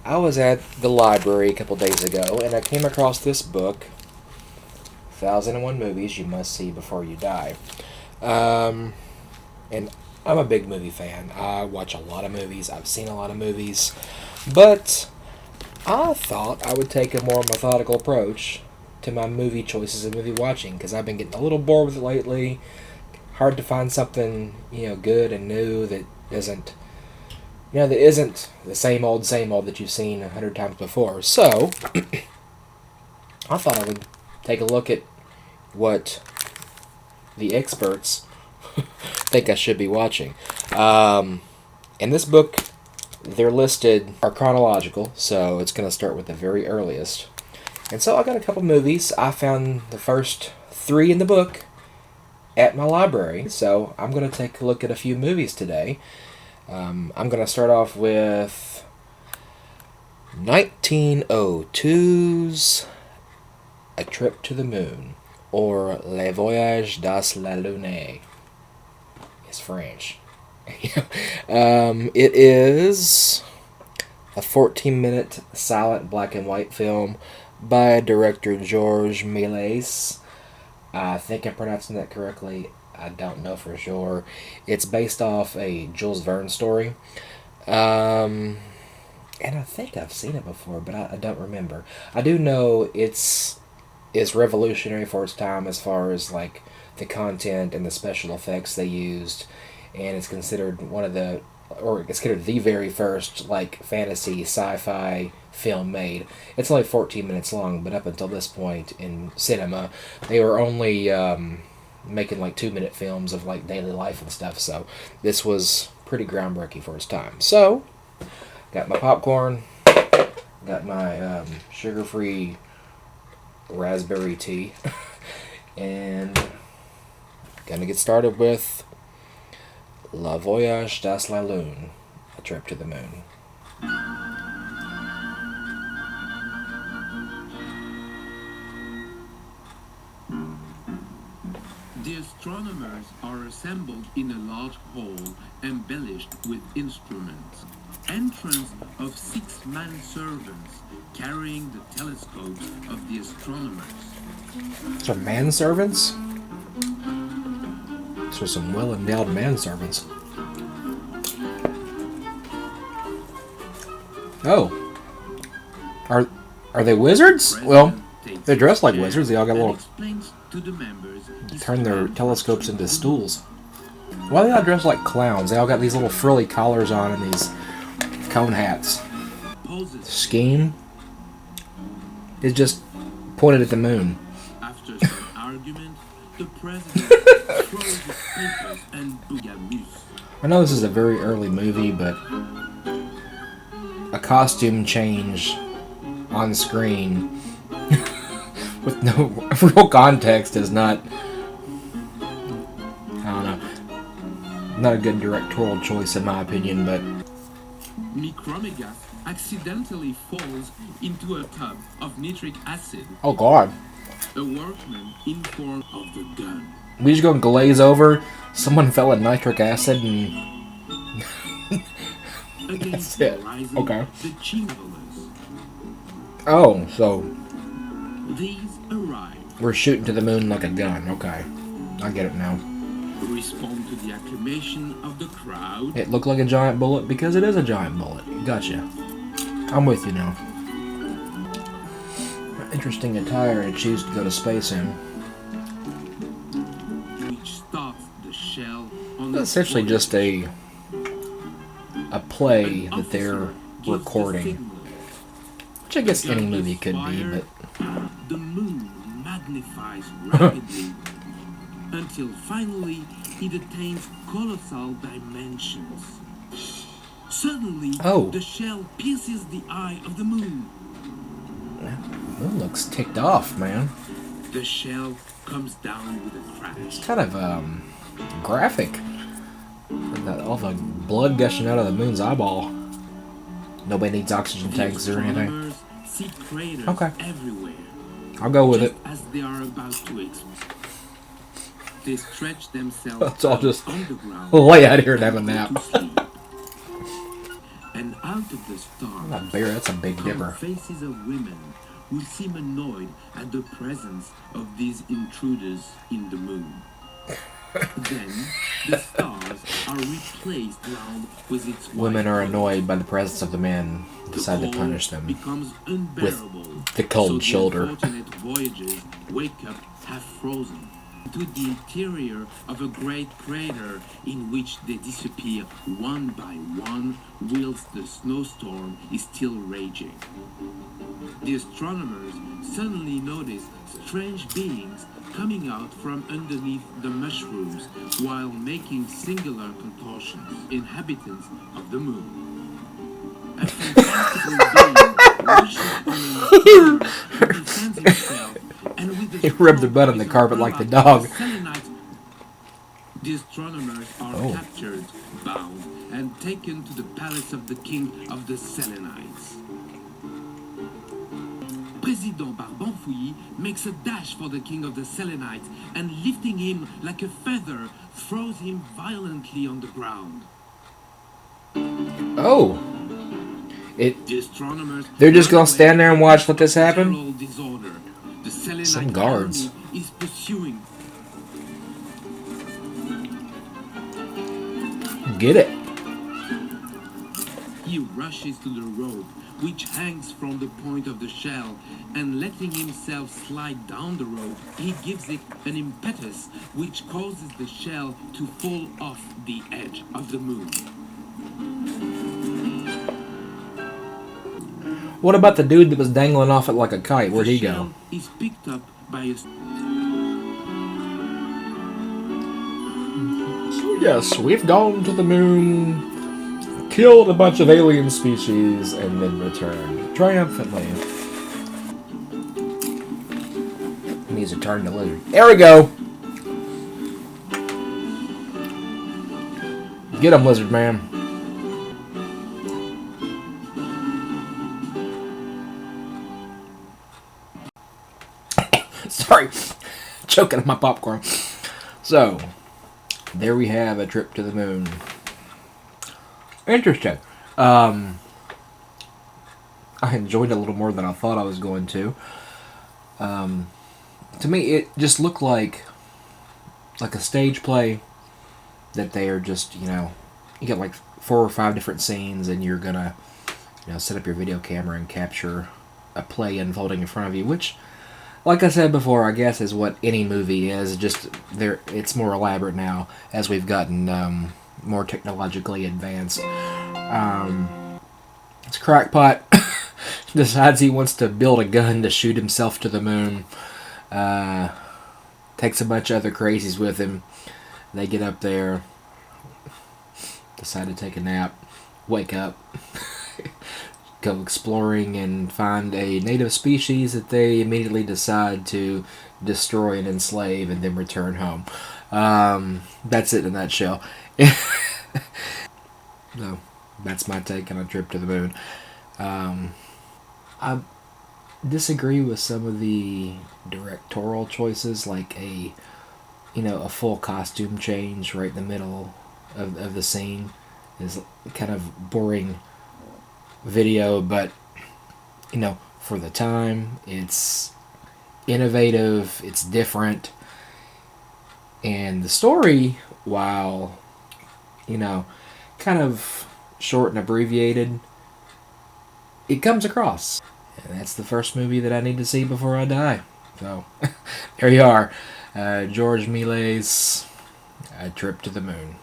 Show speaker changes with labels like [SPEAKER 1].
[SPEAKER 1] I was at the library a couple days ago, and I came across this book, 1001 Movies You Must See Before You Die. And I'm a big movie fan. I watch a lot of movies. I've seen a lot of movies. But I thought I would take a more methodical approach to my movie choices and movie watching, because I've been getting a little bored with it lately. Hard to find something, good and new that isn't the same old that you've seen 100 times before. So, I thought I would take a look at what the experts think I should be watching. In this book, they're listed are chronological, so it's going to start with the very earliest. And so I got a couple movies. I found the first 3 in the book at my library, so I'm going to take a look at a few movies today. I'm going to start off with 1902's A Trip to the Moon, or Le Voyage dans la Lune. It's French. It is a 14-minute silent black and white film by director Georges Meilies. I think I'm pronouncing that correctly. I don't know for sure. It's based off a Jules Verne story. And I think I've seen it before, but I don't remember. I do know it's revolutionary for its time as far as like the content and the special effects they used, and it's considered the very first like fantasy sci-fi film made. It's only 14 minutes long, but up until this point in cinema, they were only making like 2-minute films of like daily life and stuff. So this was pretty groundbreaking for its time. So got my popcorn, got my sugar-free raspberry tea, and gonna get started with Le Voyage dans la Lune, A Trip to the Moon.
[SPEAKER 2] The astronomers are assembled in a large hall embellished with instruments. Entrance of 6 manservants carrying the telescopes of the astronomers.
[SPEAKER 1] So manservants? So some well-endowed manservants. Oh. Are they wizards? Well, they're dressed like wizards. They all got little... turn their telescopes into stools. Why are they all dressed like clowns? They all got these little frilly collars on and these cone hats. Scheme is just pointed at the moon.
[SPEAKER 2] After some argument, the president throws his papers and bougamus.
[SPEAKER 1] I know this is a very early movie, but a costume change on screen with no real context is not, not a good directorial choice in my opinion, but...
[SPEAKER 2] Micromegas accidentally falls into a tub of nitric acid.
[SPEAKER 1] Oh god.
[SPEAKER 2] A workman informed of the gun.
[SPEAKER 1] We just gonna glaze over, someone fell in nitric acid and... That's it. Okay.
[SPEAKER 2] The Chamberlains.
[SPEAKER 1] Oh, so...
[SPEAKER 2] These arrive.
[SPEAKER 1] We're shooting to the moon like a gun. Okay. I get it now.
[SPEAKER 2] Respond to the acclamation of the crowd.
[SPEAKER 1] It looked like a giant bullet because it is a giant bullet. Gotcha. I'm with you now. Interesting attire to choose to go to space in.
[SPEAKER 2] Which starts the shell on
[SPEAKER 1] It's essentially just a play that they're recording. Which I guess any movie could be, but...
[SPEAKER 2] The moon magnifies rapidly until finally it attains colossal dimensions. Suddenly, the shell pierces the eye of the moon.
[SPEAKER 1] The moon looks ticked off, man.
[SPEAKER 2] The shell comes down with a crash.
[SPEAKER 1] It's kind of graphic. All the blood gushing out of the moon's eyeball. Nobody needs oxygen tanks or anything.
[SPEAKER 2] See craters everywhere.
[SPEAKER 1] I'll go with it.
[SPEAKER 2] As they are about to explode. They stretch themselves
[SPEAKER 1] Let's all just
[SPEAKER 2] underground
[SPEAKER 1] lay out here and have a nap.
[SPEAKER 2] And out out of the
[SPEAKER 1] Not
[SPEAKER 2] stars
[SPEAKER 1] bear, that's a Big
[SPEAKER 2] come
[SPEAKER 1] Dipper.
[SPEAKER 2] faces of women who seem annoyed at the presence of these intruders in the moon. Then the stars are replaced round with its white
[SPEAKER 1] Women are
[SPEAKER 2] colors.
[SPEAKER 1] annoyed by the presence of the men,
[SPEAKER 2] The
[SPEAKER 1] decide to
[SPEAKER 2] cold
[SPEAKER 1] punish them.
[SPEAKER 2] becomes unbearable.
[SPEAKER 1] the cold
[SPEAKER 2] so
[SPEAKER 1] shoulder.
[SPEAKER 2] The unfortunate voyagers wake up half frozen into the interior of a great crater in which they disappear one by one whilst the snowstorm is still raging. The astronomers suddenly notice strange beings coming out from underneath the mushrooms while making singular contortions, inhabitants of the moon. A fantastical being rushes on an astronomer who defends himself, and with the
[SPEAKER 1] He rubbed their butt on the
[SPEAKER 2] strong
[SPEAKER 1] carpet like the
[SPEAKER 2] umbrella,
[SPEAKER 1] dog.
[SPEAKER 2] the Selenites, the astronomers are captured, bound, and taken to the palace of the king of the Selenites. President Barbanfouilly makes a dash for the king of the Selenites and, lifting him like a feather, throws him violently on the ground.
[SPEAKER 1] Oh.
[SPEAKER 2] The astronomers
[SPEAKER 1] They're just
[SPEAKER 2] run
[SPEAKER 1] gonna stand
[SPEAKER 2] away
[SPEAKER 1] there and watch let this happen?
[SPEAKER 2] general disorder. The Selenite
[SPEAKER 1] Some guards.
[SPEAKER 2] army is pursuing.
[SPEAKER 1] Get it.
[SPEAKER 2] He rushes to the rope, which hangs from the point of the shell, and letting himself slide down the rope, he gives it an impetus which causes the shell to fall off the edge of the moon.
[SPEAKER 1] What about the dude that was dangling off it like a kite? Where'd he go?
[SPEAKER 2] The shell is picked up by a...
[SPEAKER 1] So yes, we've gone to the moon, killed a bunch of alien species, and then returned triumphantly. And he's a turned lizard. There we go. Get him, lizard man. Sorry, choking on my popcorn. So, there we have a trip to the moon. Interesting. I enjoyed it a little more than I thought I was going to. To me, it just looked like a stage play that they are just, you get like 4 or 5 different scenes, and you're gonna, set up your video camera and capture a play unfolding in front of you, which, like I said before, I guess is what any movie is. Just it's more elaborate now as we've gotten more technologically advanced. It's crackpot decides he wants to build a gun to shoot himself to the moon. Takes a bunch of other crazies with him. They get up there, decide to take a nap, wake up, go exploring and find a native species that they immediately decide to destroy and enslave and then return home. That's it in a nutshell. So, that's my take on a trip to the moon. I disagree with some of the directorial choices, like a full costume change right in the middle of the scene is kind of boring video, but for the time it's innovative, it's different, and the story, while kind of short and abbreviated, it comes across. And that's the first movie that I need to see before I die. So there you are, George Meilies' A Trip to the Moon.